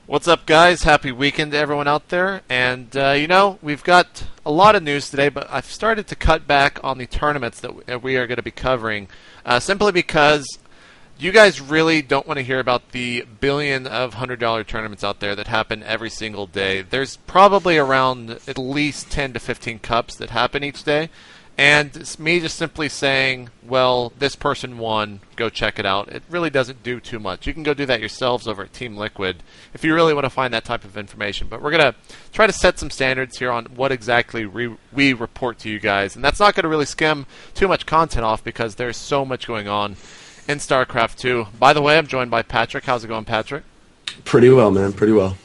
What's up, guys? Happy weekend to everyone out there. And, we've got a lot of news today, but I've started to cut back on the tournaments that we are going to be covering, simply because you guys really don't want to hear about the billion of $100 tournaments out there that happen every single day. There's probably around at least 10 to 15 cups that happen each day. And it's me just simply saying, well, this person won, go check it out. It really doesn't do too much. You can go do that yourselves over at Team Liquid if you really want to find that type of information. But we're going to try to set some standards here on what exactly we report to you guys. And that's not going to really skim too much content off because there's so much going on in Starcraft 2. By the way, I'm joined by Patrick. How's it going, Patrick? Pretty well, man. Pretty well.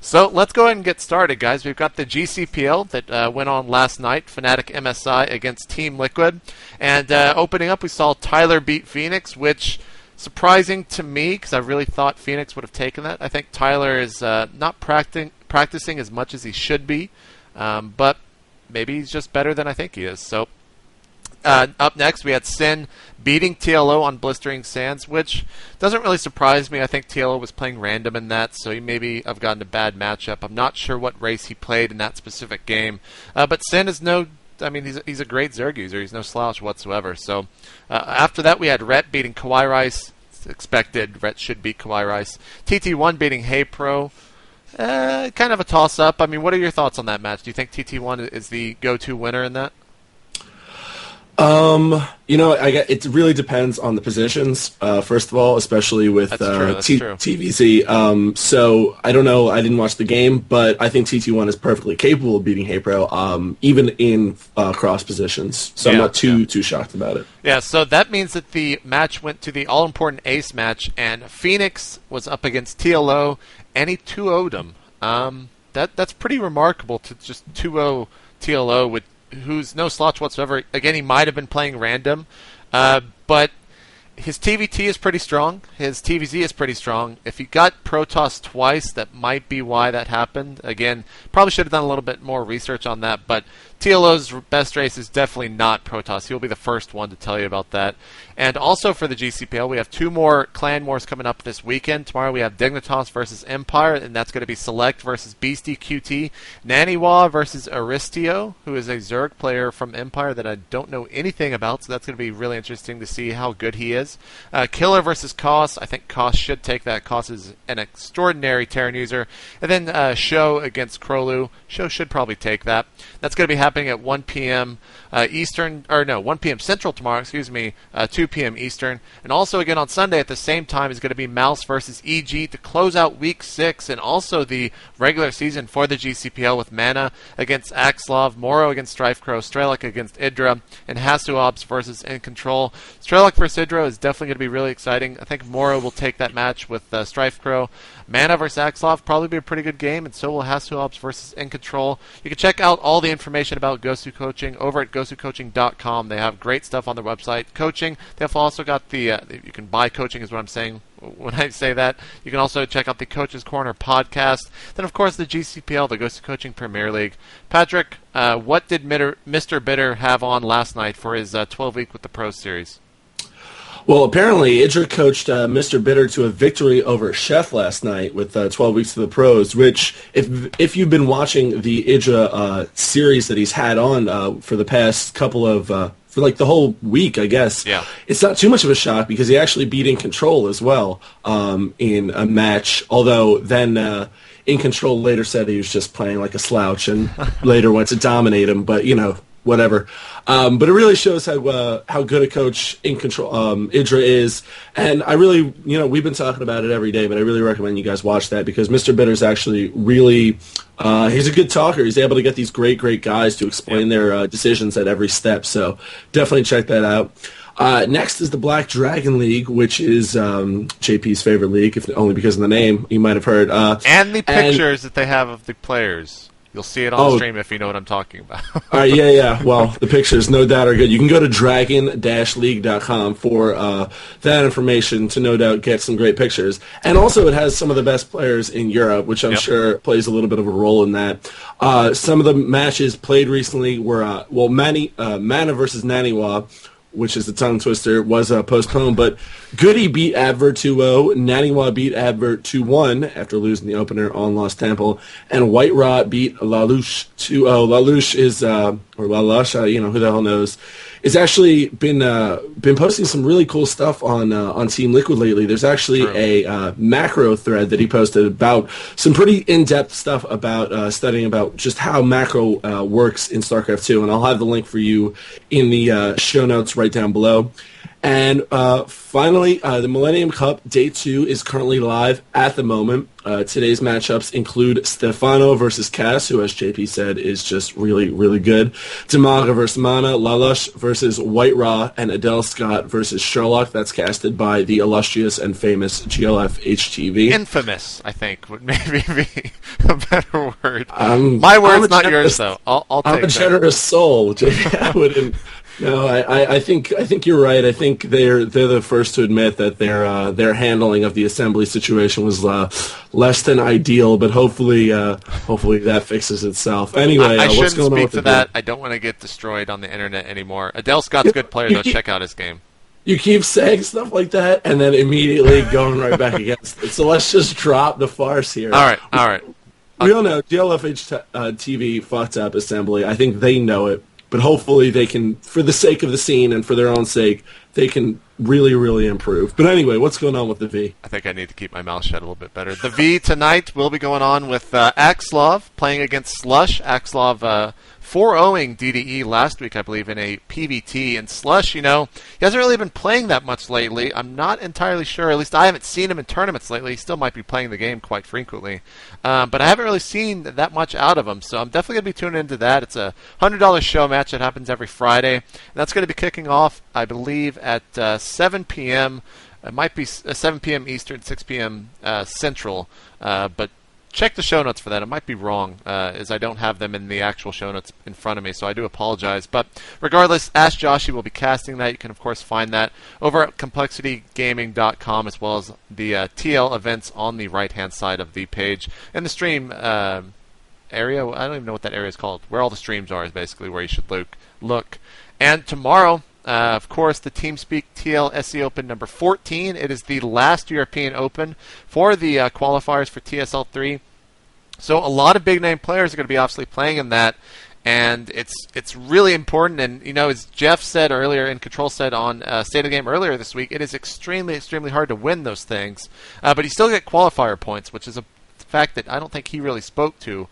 So let's go ahead and get started, guys. We've got the GCPL that went on last night, Fnatic MSI against Team Liquid. And opening up, we saw Tyler beat Phoenix, which surprising to me because I really thought Phoenix would have taken that. I think Tyler is not practicing as much as he should be, but maybe he's just better than I think he is. So up next, we had Sin beating TLO on Blistering Sands, which doesn't really surprise me. I think TLO was playing random in that, so he maybe have gotten a bad matchup. I'm not sure what race he played in that specific game. But Sin is he's a great Zerg user. He's no slouch whatsoever. So after that, we had Rhett beating Kawhi Rice. It's expected. Rhett should beat Kawhi Rice. TT1 beating Hey Pro. Kind of a toss-up. I mean, what are your thoughts on that match? Do you think TT1 is the go-to winner in that? It really depends on the positions. First of all, especially with TVZ. So I don't know. I didn't watch the game, but I think TT1 is perfectly capable of beating HeyPro, even in cross positions. So I'm not too shocked about it. Yeah. So that means that the match went to the all-important ace match, and Phoenix was up against TLO, and he 2-0'd him. That's pretty remarkable to just 2-0 TLO with who's no slouch whatsoever. Again, he might have been playing random, but his TVT is pretty strong. His TVZ is pretty strong. If he got Protoss twice, that might be why that happened. Again, probably should have done a little bit more research on that, but TLO's best race is definitely not Protoss. He'll be the first one to tell you about that. And also for the GCPL, we have 2 more clan wars coming up this weekend. Tomorrow we have Dignitas versus Empire, and that's going to be Select versus Beastie QT. Naniwa versus Aristio, who is a Zerg player from Empire that I don't know anything about, so that's going to be really interesting to see how good he is. Killer versus Koss. I think Koss should take that. Koss is an extraordinary Terran user. And then Show against Krolu. Show should probably take that. That's going to be happening at 1 p.m. 1 p.m. Central tomorrow, 2 p.m. Eastern. And also again on Sunday at the same time is going to be Mouse versus EG to close out Week 6 and also the regular season for the GCPL with Mana against Axlov, Moro against Strifecrow, Strelok against Idra, and Hasuobs versus In Control. Strelok versus Idra is definitely going to be really exciting. I think Moro will take that match with Strifecrow. Mana versus Axlov probably be a pretty good game, and so will Hasuobs versus In Control. You can check out all the information about Gosu Coaching over at gosucoaching.com. They have great stuff on their website. Coaching, they've also got you can buy coaching is what I'm saying when I say that. You can also check out the Coach's Corner podcast. Then, of course, the GCPL, the Gosu Coaching Premier League. Patrick, what did MrBitter have on last night for his 12-week with the Pro Series? Well, apparently, Idra coached MrBitter to a victory over Chef last night with 12 weeks to the pros, which, if you've been watching the Idra series that he's had on for the past couple of, for like the whole week, I guess, it's not too much of a shock because he actually beat In Control as well in a match, although then In Control later said he was just playing like a slouch and later went to dominate him, but, whatever. But it really shows how good a coach In Control Idra is. And I really, we've been talking about it every day, but I really recommend you guys watch that because MrBitter's actually really, he's a good talker. He's able to get these great guys to explain their decisions at every step. So definitely check that out. Next is the Black Dragon League, which is JP's favorite league, if only because of the name. You might have heard. And the pictures that they have of the players. You'll see it on stream if you know what I'm talking about. All right, yeah. Well, the pictures, no doubt, are good. You can go to dragon-league.com for that information to no doubt get some great pictures. And also it has some of the best players in Europe, which I'm sure plays a little bit of a role in that. Some of the matches played recently were, Mana versus Naniwa which is a tongue twister, was postponed. But Goody beat Advert 2-0. Naniwa beat Advert 2-1 after losing the opener on Lost Temple. And White Rot beat Lalouche 2-0. Lalouche is, or Lalouche, who the hell knows, is actually been posting some really cool stuff on Team Liquid lately. There's actually a macro thread that he posted about some pretty in-depth stuff about studying about just how macro works in StarCraft 2, and I'll have the link for you in the show notes right down below. And finally, the Millennium Cup Day 2 is currently live at the moment. Today's matchups include Stefano versus Cass, who, as JP said, is just really, really good. Damaga versus Mana, Lalush versus White Ra, and Adele Scott versus Sherlock. That's casted by the illustrious and famous GLF HTV. Infamous, I think, would maybe be a better word. My word's not yours, though. I'll take that. I'm a generous soul, JP. I wouldn't... No, I think you're right. I think they're the first to admit that their handling of the assembly situation was less than ideal, but hopefully that fixes itself. Anyway, I what's shouldn't going on speak with to that. I don't want to get destroyed on the internet anymore. Adele Scott's a good player, though. Check out his game. You keep saying stuff like that and then immediately going right back against it. So let's just drop the farce here. All right. We all know GLFH TV fucked up assembly. I think they know it. But hopefully they can, for the sake of the scene and for their own sake, they can really, really improve. But anyway, what's going on with the V? I think I need to keep my mouth shut a little bit better. The V tonight will be going on with Axlov playing against Slush. Axlov 4-0ing DDE last week, I believe, in a PVT. And Slush, he hasn't really been playing that much lately. I'm not entirely sure. At least I haven't seen him in tournaments lately. He still might be playing the game quite frequently. But I haven't really seen that much out of him. So I'm definitely going to be tuning into that. It's a $100 show match that happens every Friday. And that's going to be kicking off, I believe, at 7 p.m. It might be 7 p.m. Eastern, 6 p.m. Central. But check the show notes for that. It might be wrong, as I don't have them in the actual show notes in front of me, so I do apologize. But regardless, Ask Joshi will be casting that. You can, of course, find that over at ComplexityGaming.com, as well as the TL events on the right-hand side of the page. And the stream area, I don't even know what that area is called. Where all the streams are is basically where you should look. And tomorrow, of course, the TeamSpeak TL SE Open number 14. It is the last European Open for the qualifiers for TSL3. So a lot of big-name players are going to be obviously playing in that, and it's really important. And, as Jeff said earlier, and Control said on State of the Game earlier this week, it is extremely, extremely hard to win those things. But you still get qualifier points, which is a fact that I don't think he really spoke to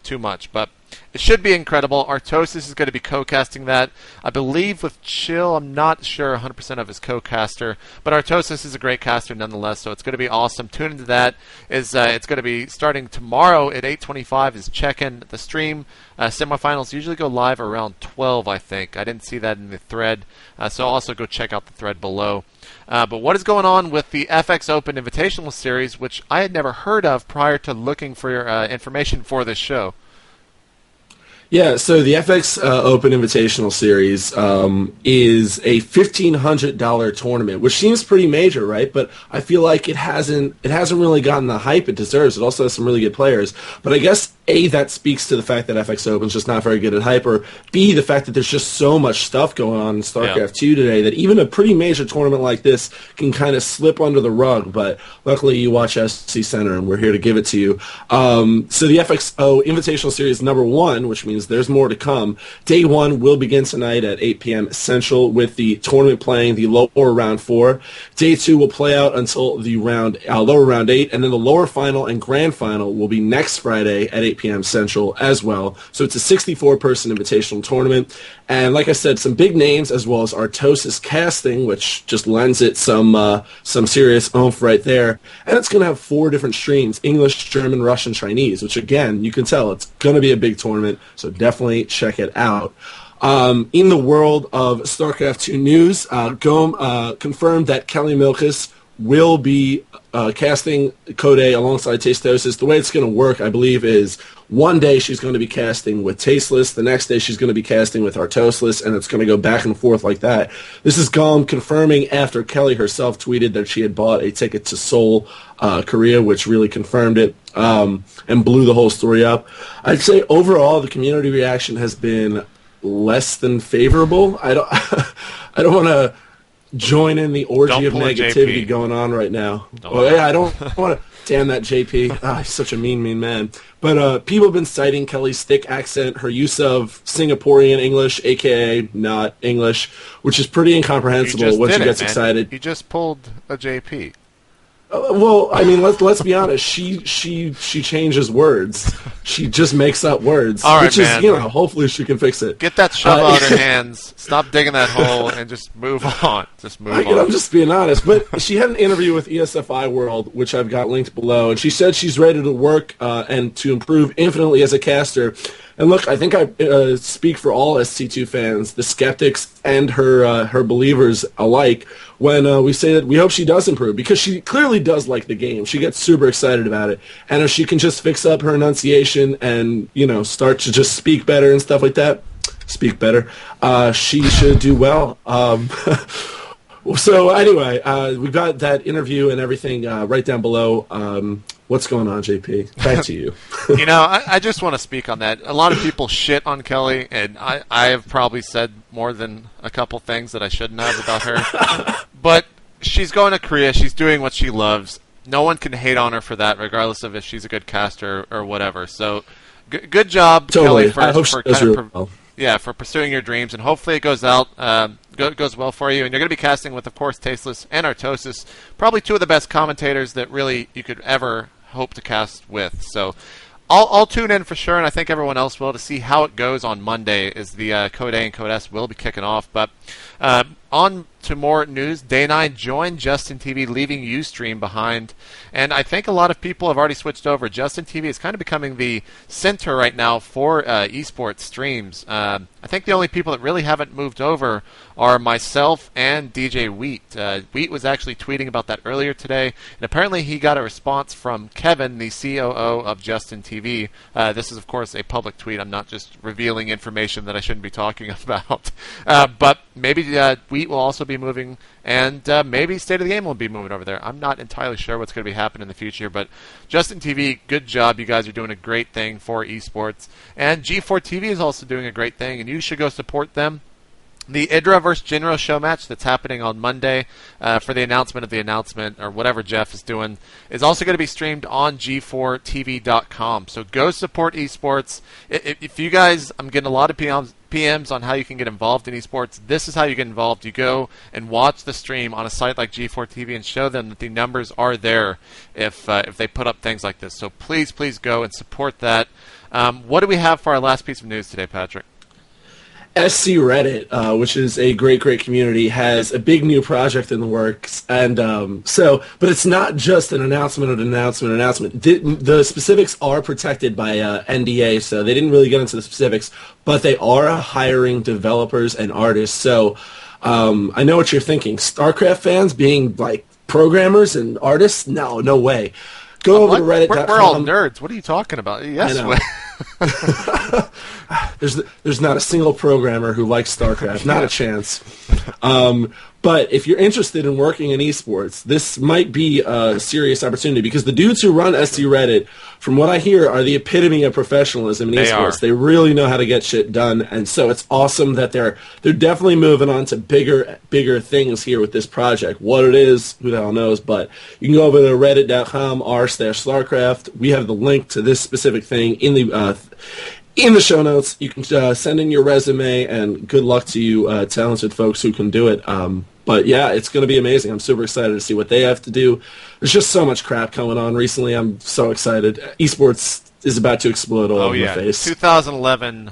too much. But it should be incredible. Artosis is going to be co-casting that. I believe with Chill, I'm not sure 100% of his co-caster, but Artosis is a great caster nonetheless, so it's going to be awesome. Tune into that. It's going to be starting tomorrow at 8:25 is check-in. The stream semifinals usually go live around 12, I think. I didn't see that in the thread, so also go check out the thread below. But what is going on with the FX Open Invitational Series, which I had never heard of prior to looking for information for this show? Yeah, so the FX Open Invitational Series is a $1,500 tournament, which seems pretty major, right? But I feel like it hasn't really gotten the hype it deserves. It also has some really good players, but I guess A, that speaks to the fact that FX Open's just not very good at hype, or B, the fact that there's just so much stuff going on in StarCraft 2 today that even a pretty major tournament like this can kind of slip under the rug. But luckily, you watch SC Center, and we're here to give it to you. So the FXO Invitational Series number 1, which means there's more to come. Day 1 will begin tonight at 8 p.m. Central with the tournament playing the lower round 4. Day 2 will play out until the lower round 8, and then the lower final and grand final will be next Friday at 8 p.m. Central as well. So it's a 64-person invitational tournament. And like I said, some big names as well as Artosis casting, which just lends it some serious oomph right there. And it's going to have 4 different streams, English, German, Russian, Chinese, which again, you can tell it's going to be a big tournament, so definitely check it out. In the world of StarCraft 2 news, GOM confirmed that Kelly Milkus will be casting Code A alongside Tastosis. The way it's going to work, I believe, is one day she's going to be casting with Tasteless, the next day she's going to be casting with Artosless, and it's going to go back and forth like that. This is GOM confirming after Kelly herself tweeted that she had bought a ticket to Seoul, Korea, which really confirmed it and blew the whole story up. I'd say overall the community reaction has been less than favorable. I don't want to join in the orgy Don't of pull a negativity JP. going on right now. Don't Oh yeah, I don't want to. Damn that JP. He's such a mean man. But people have been citing Kelly's thick accent, her use of Singaporean English, aka not English, which is pretty incomprehensible once she gets excited. You just pulled a JP. Well, I mean, let's be honest. She changes words. She just makes up words, All right, which is man. Hopefully she can fix it. Get that shovel out of her hands. Stop digging that hole and just move on. Just move on. I'm just being honest. But she had an interview with ESFI World, which I've got linked below, and she said she's ready to work and to improve infinitely as a caster. And look, I think I speak for all SC2 fans, the skeptics and her believers alike, when we say that we hope she does improve, because she clearly does like the game. She gets super excited about it. And if she can just fix up her enunciation and, start to just speak better and stuff like that, she should do well. So anyway, we've got that interview and everything right down below. What's going on, JP? Back to you. I just want to speak on that. A lot of people shit on Kelly, and I have probably said more than a couple things that I shouldn't have about her. But she's going to Korea. She's doing what she loves. No one can hate on her for that, regardless of if she's a good caster or whatever. So, good job, totally. Kelly, I hope she does really well. for pursuing your dreams, and hopefully it goes out. Goes well for you, and you're going to be casting with, of course, Tasteless and Artosis, probably two of the best commentators that really you could ever hope to cast with. So I'll tune in for sure, and I think everyone else will, to see how it goes on Monday, as the Code A and Code S will be kicking off. But on to more news. Day 9 joined Justin TV, leaving Ustream behind, and I think a lot of people have already switched over. Justin TV is kind of becoming the center right now for esports streams. I think the only people that really haven't moved over are myself and DJ Wheat. Wheat was actually tweeting about that earlier today, and apparently he got a response from Kevin, the COO of Justin TV. This is, of course, a public tweet. I'm not just revealing information that I shouldn't be talking about. But maybe Wheat will also be moving, and maybe State of the Game will be moving over there. I'm not entirely sure what's going to be happening in the future, but Justin TV, good job. You guys are doing a great thing for esports. And G4 TV is also doing a great thing, and you should go support them. The Idra vs. Jinro show match that's happening on Monday for the announcement of the announcement, or whatever Jeff is doing, is also going to be streamed on G4TV.com. So go support esports. If you guys, I'm getting a lot of PMs on how you can get involved in esports. This is how you get involved. You go and watch the stream on a site like G4 TV and show them that the numbers are there if they put up things like this. So please go and support that. What do we have for our last piece of news today, Patrick? SC Reddit, which is a great community, has a big new project in the works, and but it's not just an announcement. The specifics are protected by NDA, so they didn't really get into the specifics, but they are hiring developers and artists. So I know what you're thinking. StarCraft fans being like programmers and artists? No way. Go over to Reddit.com. We're all nerds. What are you talking about? Yes. There's not a single programmer who likes StarCraft. Not a chance. But if you're interested in working in esports, this might be a serious opportunity, because the dudes who run SC Reddit, from what I hear, are the epitome of professionalism in esports. They really know how to get shit done, and so it's awesome that they're definitely moving on to bigger things here with this project. What it is, who the hell knows, but you can go over to reddit.com/Starcraft. We have the link to this specific thing in the show notes. You can send in your resume, and good luck to you talented folks who can do it. But yeah, it's going to be amazing. I'm super excited to see what they have to do. There's just so much crap going on recently. I'm so excited. Esports is about to explode all over the face. 2011.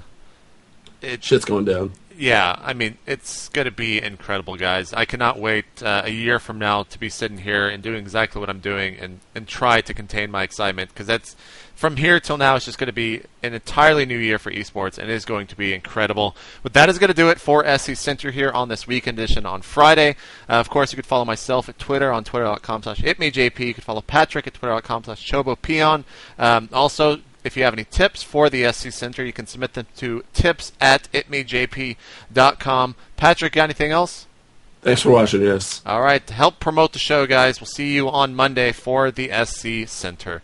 Shit's going down. Yeah, I mean, it's going to be incredible, guys. I cannot wait a year from now to be sitting here and doing exactly what I'm doing, and try to contain my excitement, because that's, from here till now, it's just going to be an entirely new year for esports, and it is going to be incredible. But that is going to do it for SC Center here on this weekend edition on Friday. Of course, you could follow myself at Twitter on twitter.com/itmejp. You could follow Patrick at twitter.com/chobopeon. Also, if you have any tips for the SC Center, you can submit them to tips@itmejp.com. Patrick, got anything else? Thanks for watching, yes. All right, to help promote the show, guys, we'll see you on Monday for the SC Center.